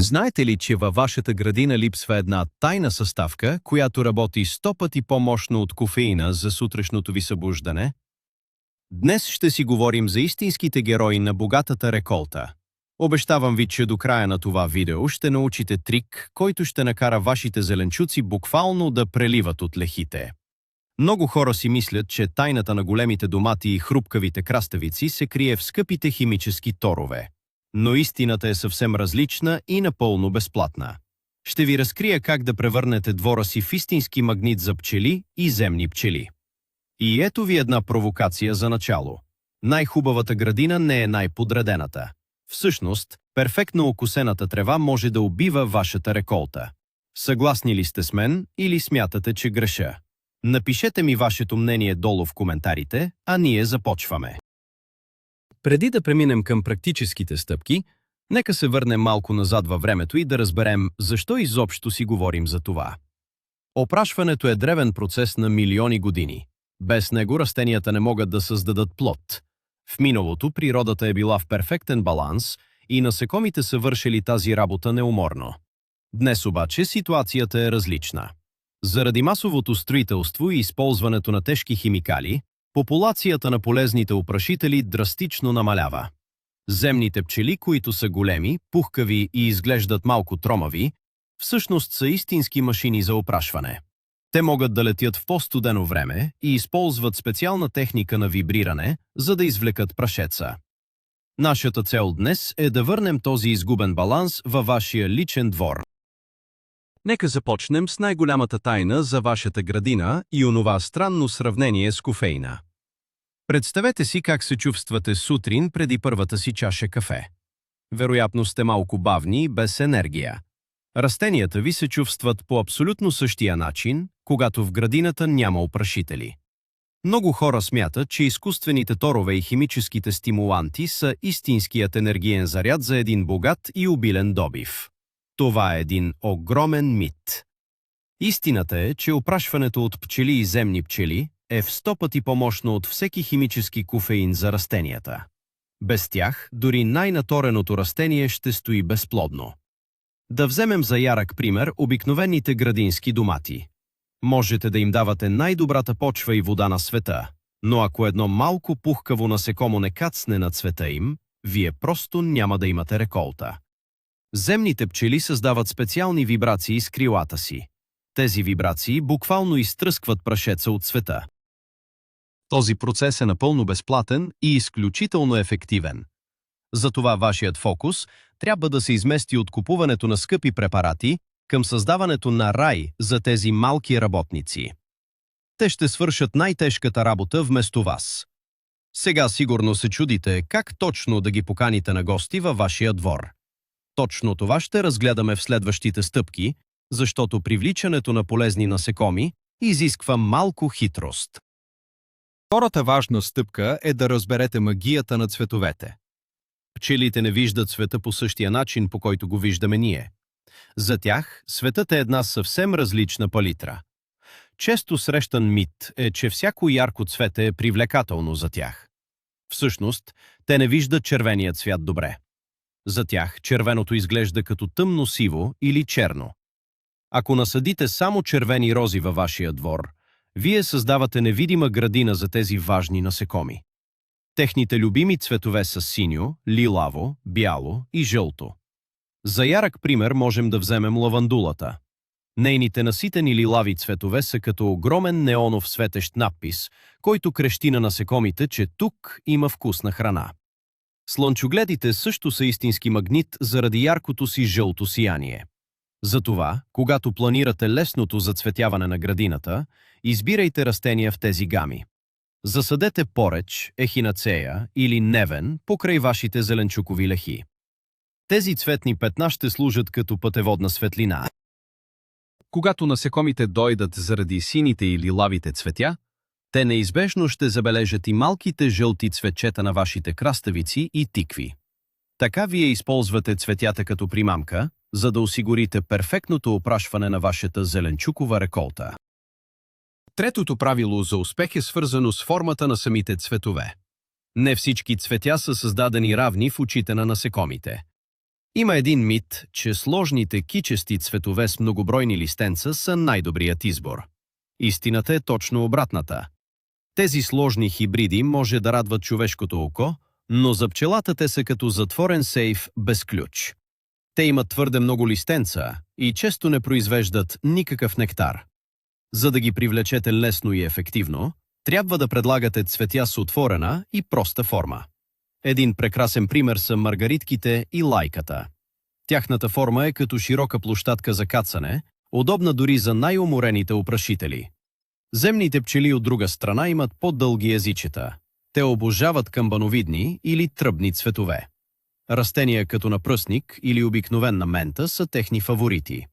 Знаете ли, че във вашата градина липсва една тайна съставка, която работи 100 пъти по-мощно от кофеина за сутрешното ви събуждане? Днес ще си говорим за истинските герои на богатата реколта. Обещавам ви, че до края на това видео ще научите трик, който ще накара вашите зеленчуци буквално да преливат от лехите. Много хора си мислят, че тайната на големите домати и хрупкавите краставици се крие в скъпите химически торове. Но истината е съвсем различна и напълно безплатна. Ще ви разкрия как да превърнете двора си в истински магнит за пчели и земни пчели. И ето ви една провокация за начало. Най-хубавата градина не е най-подредената. Всъщност, перфектно окосената трева може да убива вашата реколта. Съгласни ли сте с мен или смятате, че греша? Напишете ми вашето мнение долу в коментарите, а ние започваме. Преди да преминем към практическите стъпки, нека се върнем малко назад във времето и да разберем защо изобщо си говорим за това. Опрашването е древен процес на милиони години. Без него растенията не могат да създадат плод. В миналото природата е била в перфектен баланс и насекомите са вършили тази работа неуморно. Днес обаче ситуацията е различна. Заради масовото строителство и използването на тежки химикали, популацията на полезните опрашители драстично намалява. Земните пчели, които са големи, пухкави и изглеждат малко тромави, всъщност са истински машини за опрашване. Те могат да летят в по-студено време и използват специална техника на вибриране, за да извлекат прашеца. Нашата цел днес е да върнем този изгубен баланс във вашия личен двор. Нека започнем с най-голямата тайна за вашата градина и онова странно сравнение с кофеина. Представете си как се чувствате сутрин преди първата си чаша кафе. Вероятно сте малко бавни и без енергия. Растенията ви се чувстват по абсолютно същия начин, когато в градината няма опрашители. Много хора смятат, че изкуствените торове и химическите стимуланти са истинският енергиен заряд за един богат и обилен добив. Това е един огромен мит. Истината е, че опрашването от пчели и земни пчели е в 100 пъти по-мощно от всеки химически кофеин за растенията. Без тях, дори най-натореното растение ще стои безплодно. Да вземем за ярък пример обикновените градински домати. Можете да им давате най-добрата почва и вода на света, но ако едно малко пухкаво насекомо не кацне на цвета им, вие просто няма да имате реколта. Земните пчели създават специални вибрации с крилата си. Тези вибрации буквално изтръскват прашеца от цвета. Този процес е напълно безплатен и изключително ефективен. Затова вашият фокус трябва да се измести от купуването на скъпи препарати към създаването на рай за тези малки работници. Те ще свършат най-тежката работа вместо вас. Сега сигурно се чудите как точно да ги поканите на гости във вашия двор. Точно това ще разгледаме в следващите стъпки, защото привличането на полезни насекоми изисква малко хитрост. Втората важна стъпка е да разберете магията на цветовете. Пчелите не виждат света по същия начин, по който го виждаме ние. За тях светът е една съвсем различна палитра. Често срещан мит е, че всяко ярко цвете е привлекателно за тях. Всъщност, те не виждат червения цвят добре. За тях червеното изглежда като тъмно сиво или черно. Ако насадите само червени рози във вашия двор, вие създавате невидима градина за тези важни насекоми. Техните любими цветове са синьо, лилаво, бяло и жълто. За ярък пример можем да вземем лавандулата. Нейните наситени лилави цветове са като огромен неонов светещ надпис, който крещи на насекомите, че тук има вкусна храна. Слънчогледите също са истински магнит заради яркото си жълто сияние. Затова, когато планирате лесното зацветяване на градината, избирайте растения в тези гами. Засадете пореч, ехинацея или невен покрай вашите зеленчукови лехи. Тези цветни петна ще служат като пътеводна светлина. Когато насекомите дойдат заради сините или лавите цветя, те неизбежно ще забележат и малките жълти цветчета на вашите краставици и тикви. Така вие използвате цветята като примамка, за да осигурите перфектното опрашване на вашата зеленчукова реколта. Третото правило за успех е свързано с формата на самите цветове. Не всички цветя са създадени равни в очите на насекомите. Има един мит, че сложните кичести цветове с многобройни листенца са най-добрият избор. Истината е точно обратната. Тези сложни хибриди може да радват човешкото око, но за пчелата те са като затворен сейф без ключ. Те имат твърде много листенца и често не произвеждат никакъв нектар. За да ги привлечете лесно и ефективно, трябва да предлагате цветя с отворена и проста форма. Един прекрасен пример са маргаритките и лайката. Тяхната форма е като широка площадка за кацане, удобна дори за най-уморените опрашители. Земните пчели от друга страна имат по-дълги езичета. Те обожават камбановидни или тръбни цветове. Растения като напръсник или обикновена мента са техни фаворити.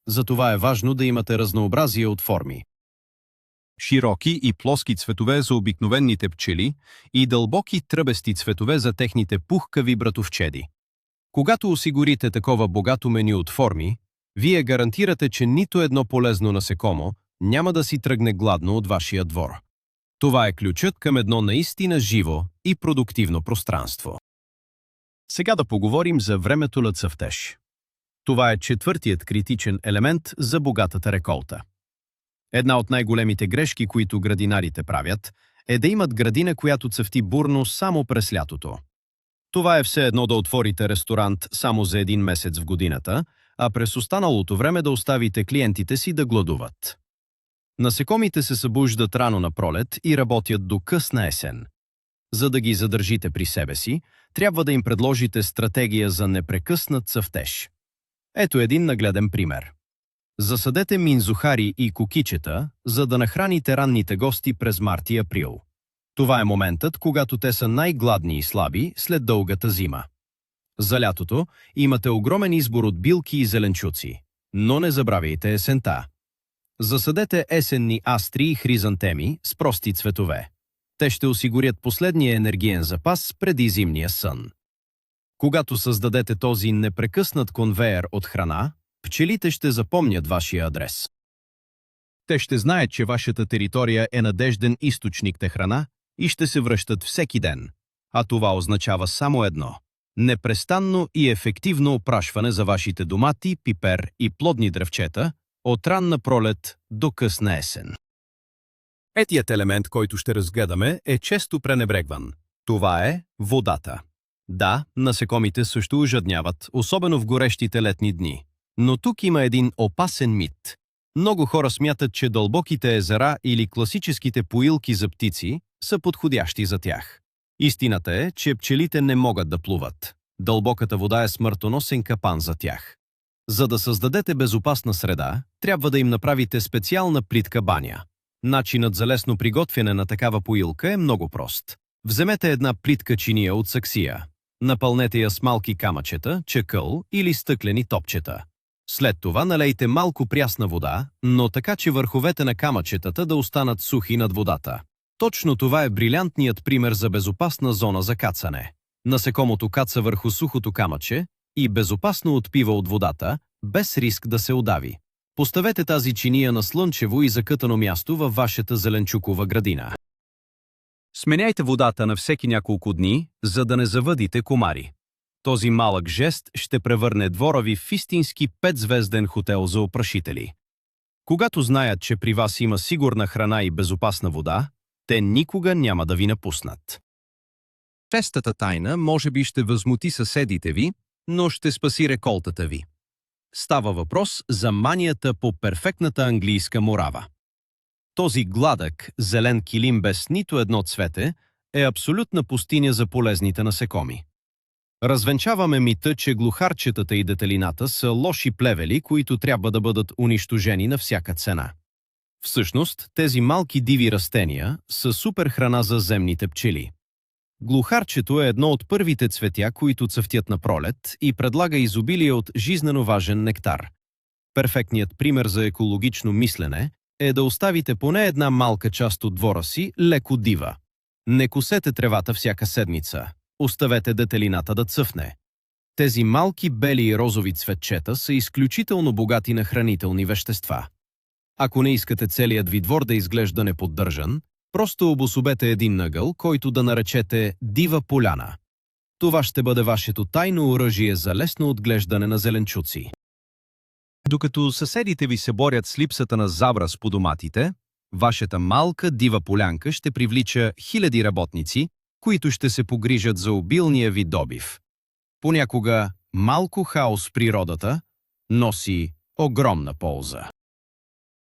Затова е важно да имате разнообразие от форми. Широки и плоски цветове за обикновените пчели и дълбоки тръбести цветове за техните пухкави братовчеди. Когато осигурите такова богато меню от форми, вие гарантирате, че нито едно полезно насекомо няма да си тръгне гладно от вашия двор. Това е ключът към едно наистина живо и продуктивно пространство. Сега да поговорим за времето на цъфтеж. Това е четвъртият критичен елемент за богатата реколта. Една от най-големите грешки, които градинарите правят, е да имат градина, която цъфти бурно само през лятото. Това е все едно да отворите ресторант само за един месец в годината, а през останалото време да оставите клиентите си да гладуват. Насекомите се събуждат рано на пролет и работят до късна есен. За да ги задържите при себе си, трябва да им предложите стратегия за непрекъснат цъфтеж. Ето един нагледен пример. Засадете минзухари и кукичета, за да нахраните ранните гости през март и април. Това е моментът, когато те са най-гладни и слаби след дългата зима. За лятото имате огромен избор от билки и зеленчуци, но не забравяйте есента. Засадете есенни астри и хризантеми с прости цветове. Те ще осигурят последния енергиен запас преди зимния сън. Когато създадете този непрекъснат конвейер от храна, пчелите ще запомнят вашия адрес. Те ще знаят, че вашата територия е надежден източник на храна и ще се връщат всеки ден. А това означава само едно – непрестанно и ефективно опрашване за вашите домати, пипер и плодни дръвчета от ранна пролет до късна есен. Петият елемент, който ще разгледаме, е често пренебрегван. Това е водата. Да, насекомите също ожадняват, особено в горещите летни дни. Но тук има един опасен мит. Много хора смятат, че дълбоките езера или класическите поилки за птици са подходящи за тях. Истината е, че пчелите не могат да плуват. Дълбоката вода е смъртоносен капан за тях. За да създадете безопасна среда, трябва да им направите специална плитка баня. Начинът за лесно приготвяне на такава поилка е много прост. Вземете една плитка чиния от саксия. Напълнете я с малки камъчета, чакъл или стъклени топчета. След това налейте малко прясна вода, но така, че върховете на камъчетата да останат сухи над водата. Точно това е брилянтният пример за безопасна зона за кацане. Насекомото каца върху сухото камъче и безопасно отпива от водата, без риск да се удави. Поставете тази чиния на слънчево и закътано място във вашата зеленчукова градина. Сменяйте водата на всеки няколко дни, за да не завъдите комари. Този малък жест ще превърне двора ви в истински 5-звезден хотел за опрашители. Когато знаят, че при вас има сигурна храна и безопасна вода, те никога няма да ви напуснат. Шестата тайна може би ще възмути съседите ви, но ще спаси реколтата ви. Става въпрос за манията по перфектната английска морава. Този гладък, зелен килим без нито едно цвете е абсолютна пустиня за полезните насекоми. Развенчаваме мита, че глухарчетата и детелината са лоши плевели, които трябва да бъдат унищожени на всяка цена. Всъщност, тези малки диви растения са супер храна за земните пчели. Глухарчето е едно от първите цветя, които цъфтят на пролет и предлага изобилие от жизнено важен нектар. Перфектният пример за екологично мислене е да оставите поне една малка част от двора си леко дива. Не косете тревата всяка седмица. Оставете детелината да цъфне. Тези малки бели и розови цветчета са изключително богати на хранителни вещества. Ако не искате целият ви двор да изглежда неподдържан, просто обособете един ъгъл, който да наречете Дива поляна. Това ще бъде вашето тайно оръжие за лесно отглеждане на зеленчуци. Докато съседите ви се борят с липсата на забрас по доматите, вашата малка дива полянка ще привлича хиляди работници, които ще се погрижат за обилния ви добив. Понякога малко хаос в природата носи огромна полза.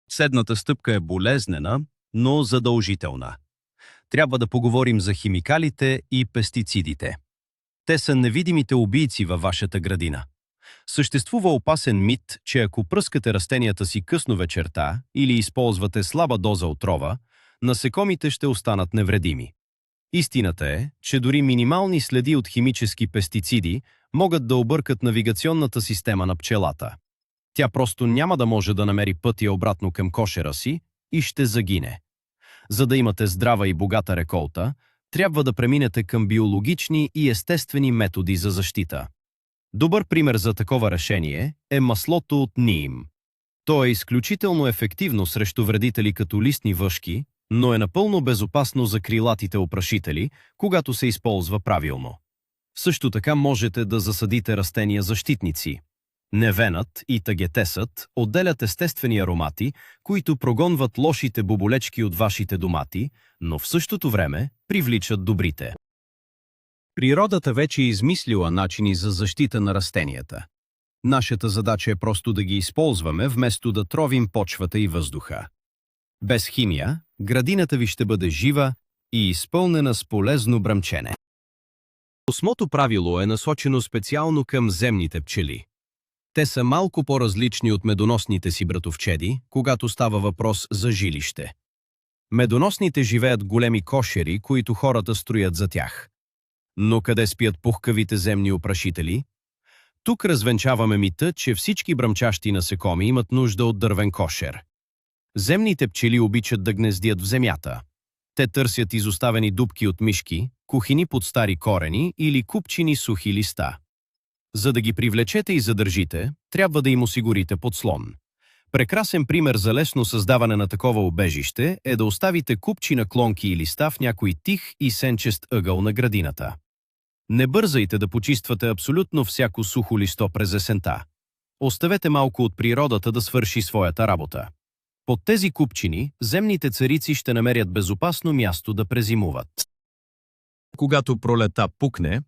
Седната стъпка е болезнена, но задължителна. Трябва да поговорим за химикалите и пестицидите. Те са невидимите убийци във вашата градина. Съществува опасен мит, че ако пръскате растенията си късно вечерта или използвате слаба доза отрова, насекомите ще останат невредими. Истината е, че дори минимални следи от химически пестициди могат да объркат навигационната система на пчелата. Тя просто няма да може да намери пътя обратно към кошера си и ще загине. За да имате здрава и богата реколта, трябва да преминете към биологични и естествени методи за защита. Добър пример за такова решение е маслото от ним. То е изключително ефективно срещу вредители като листни въшки, но е напълно безопасно за крилатите опрашители, когато се използва правилно. Също така можете да засадите растения защитници. Невенът и тагетесът отделят естествени аромати, които прогонват лошите боболечки от вашите домати, но в същото време привличат добрите. Природата вече е измислила начини за защита на растенията. Нашата задача е просто да ги използваме, вместо да тровим почвата и въздуха. Без химия, градината ви ще бъде жива и изпълнена с полезно бръмчене. Осмото правило е насочено специално към земните пчели. Те са малко по-различни от медоносните си братовчеди, когато става въпрос за жилище. Медоносните живеят в големи кошери, които хората строят за тях. Но къде спят пухкавите земни опрашители? Тук развенчаваме мита, че всички бръмчащи насекоми имат нужда от дървен кошер. Земните пчели обичат да гнездят в земята. Те търсят изоставени дупки от мишки, кухини под стари корени или купчини сухи листа. За да ги привлечете и задържите, трябва да им осигурите подслон. Прекрасен пример за лесно създаване на такова убежище е да оставите купчина клонки и листа в някой тих и сенчест ъгъл на градината. Не бързайте да почиствате абсолютно всяко сухо листо през есента. Оставете малко от природата да свърши своята работа. Под тези купчини земните царици ще намерят безопасно място да презимуват. Когато пролета пукне,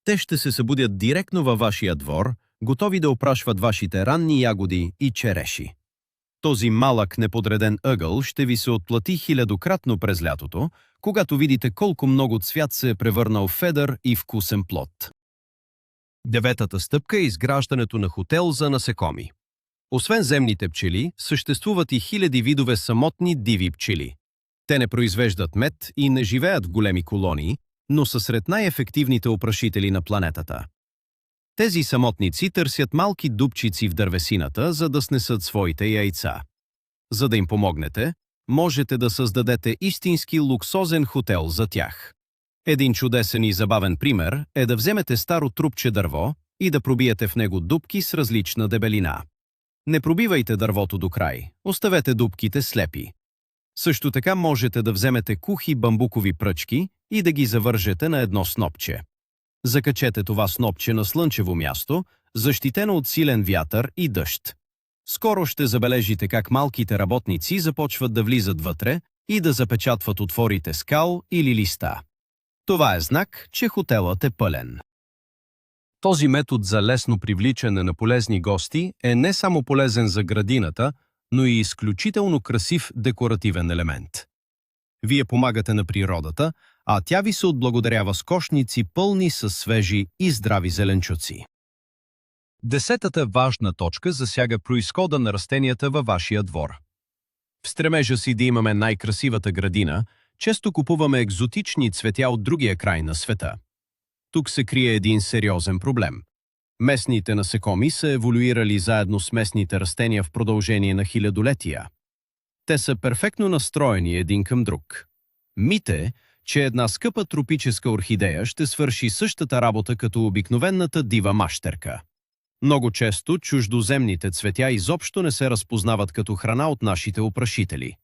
те ще се събудят директно във вашия двор, готови да опрашват вашите ранни ягоди и череши. Този малък неподреден ъгъл ще ви се отплати хилядократно през лятото, когато видите колко много цвят се е превърнал в федър и вкусен плод. Деветата стъпка е изграждането на хотел за насекоми. Освен земните пчели, съществуват и хиляди видове самотни диви пчели. Те не произвеждат мед и не живеят в големи колонии, но са сред най-ефективните опрашители на планетата. Тези самотници търсят малки дупчици в дървесината, за да снесат своите яйца. За да им помогнете, можете да създадете истински луксозен хотел за тях. Един чудесен и забавен пример е да вземете старо трупче дърво и да пробиете в него дупки с различна дебелина. Не пробивайте дървото до край, оставете дупките слепи. Също така можете да вземете кухи бамбукови пръчки и да ги завържете на едно снопче. Закачете това снопче на слънчево място, защитено от силен вятър и дъжд. Скоро ще забележите как малките работници започват да влизат вътре и да запечатват отворите скал или листа. Това е знак, че хотелът е пълен. Този метод за лесно привличане на полезни гости е не само полезен за градината, но и изключително красив декоративен елемент. Вие помагате на природата, а тя ви се отблагодарява с кошници пълни със свежи и здрави зеленчуци. Десетата важна точка засяга произхода на растенията във вашия двор. В стремежа си да имаме най-красивата градина, често купуваме екзотични цветя от другия край на света. Тук се крие един сериозен проблем. Местните насекоми са еволюирали заедно с местните растения в продължение на хилядолетия. Те са перфектно настроени един към друг. Мит е, че една скъпа тропическа орхидея ще свърши същата работа като обикновената дива мащерка. Много често чуждоземните цветя изобщо не се разпознават като храна от нашите опрашители.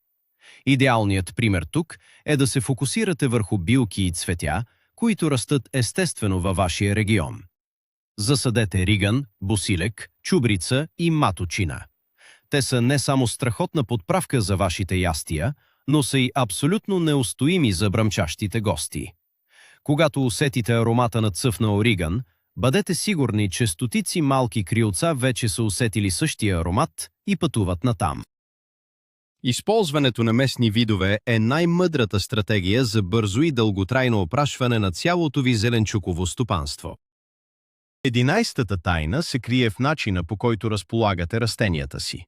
Идеалният пример тук е да се фокусирате върху билки и цветя, които растат естествено във вашия регион. Засадете риган, босилек, чубрица и маточина. Те са не само страхотна подправка за вашите ястия, но са и абсолютно неустоими за бръмчащите гости. Когато усетите аромата на цъфнал риган, бъдете сигурни, че стотици малки крилца вече са усетили същия аромат и пътуват натам. Използването на местни видове е най-мъдрата стратегия за бързо и дълготрайно опрашване на цялото ви зеленчуково стопанство. 11-та тайна се крие в начина, по който разполагате растенията си.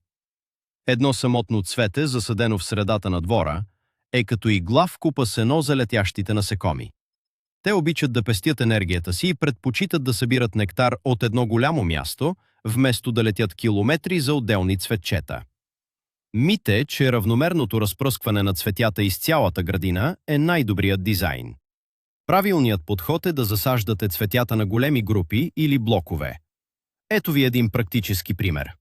Едно самотно цвете, засадено в средата на двора, е като игла в купа сено за летящите насекоми. Те обичат да пестят енергията си и предпочитат да събират нектар от едно голямо място, вместо да летят километри за отделни цветчета. Мит е, че равномерното разпръскване на цветята из цялата градина е най-добрият дизайн. Правилният подход е да засаждате цветята на големи групи или блокове. Ето ви един практически пример.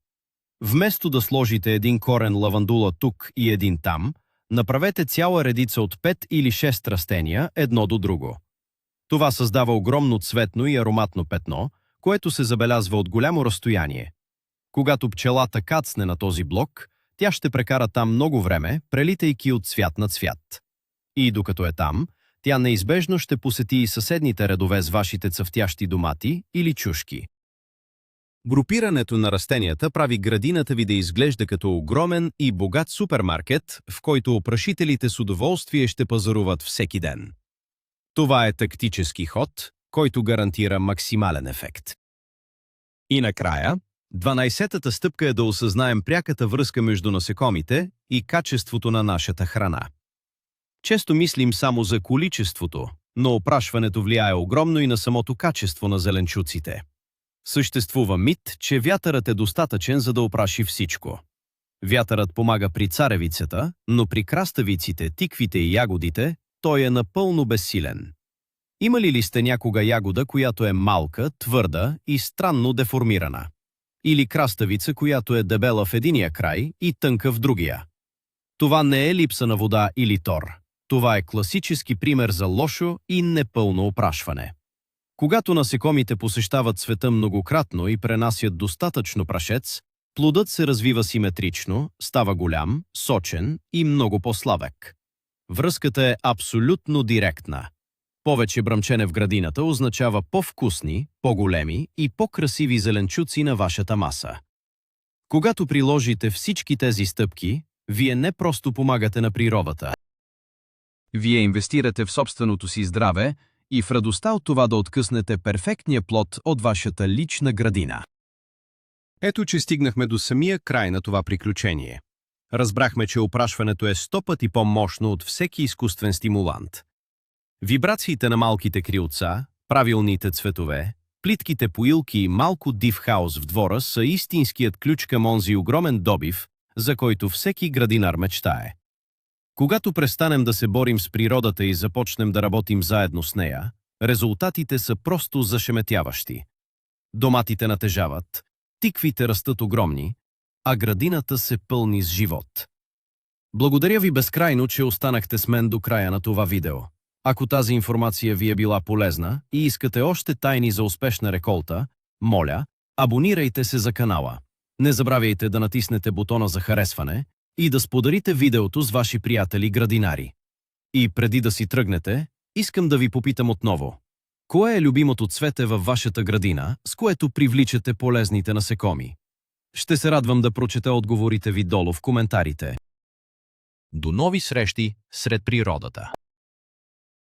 Вместо да сложите един корен лавандула тук и един там, направете цяла редица от 5 или 6 растения едно до друго. Това създава огромно цветно и ароматно петно, което се забелязва от голямо разстояние. Когато пчелата кацне на този блок, тя ще прекара там много време, прелитайки от цвят на цвят. И докато е там, тя неизбежно ще посети и съседните редове с вашите цъфтящи домати или чушки. Групирането на растенията прави градината ви да изглежда като огромен и богат супермаркет, в който опрашителите с удоволствие ще пазаруват всеки ден. Това е тактически ход, който гарантира максимален ефект. И накрая, 12-та стъпка е да осъзнаем пряката връзка между насекомите и качеството на нашата храна. Често мислим само за количеството, но опрашването влияе огромно и на самото качество на зеленчуците. Съществува мит, че вятърът е достатъчен, за да опраши всичко. Вятърът помага при царевицата, но при краставиците, тиквите и ягодите той е напълно безсилен. Имали ли сте някога ягода, която е малка, твърда и странно деформирана? Или краставица, която е дебела в единия край и тънка в другия? Това не е липса на вода или тор. Това е класически пример за лошо и непълно опрашване. Когато насекомите посещават света многократно и пренасят достатъчно прашец, плодът се развива симетрично, става голям, сочен и много по-слабък. Връзката е абсолютно директна. Повече бръмчене в градината означава по-вкусни, по-големи и по-красиви зеленчуци на вашата маса. Когато приложите всички тези стъпки, вие не просто помагате на природата. Вие инвестирате в собственото си здраве и в радостта от това да откъснете перфектния плод от вашата лична градина. Ето, че стигнахме до самия край на това приключение. Разбрахме, че опрашването е 100 пъти по-мощно от всеки изкуствен стимулант. Вибрациите на малките крилца, правилните цветове, плитките поилки и малко див хаос в двора са истинският ключ към онзи огромен добив, за който всеки градинар мечтае. Когато престанем да се борим с природата и започнем да работим заедно с нея, резултатите са просто зашеметяващи. Доматите натежават, тиквите растат огромни, а градината се пълни с живот. Благодаря ви безкрайно, че останахте с мен до края на това видео. Ако тази информация ви е била полезна и искате още тайни за успешна реколта, моля, абонирайте се за канала. Не забравяйте да натиснете бутона за харесване и да споделите видеото с ваши приятели градинари. И преди да си тръгнете, искам да ви попитам отново. Кое е любимото цвете във вашата градина, с което привличате полезните насекоми? Ще се радвам да прочета отговорите ви долу в коментарите. До нови срещи сред природата!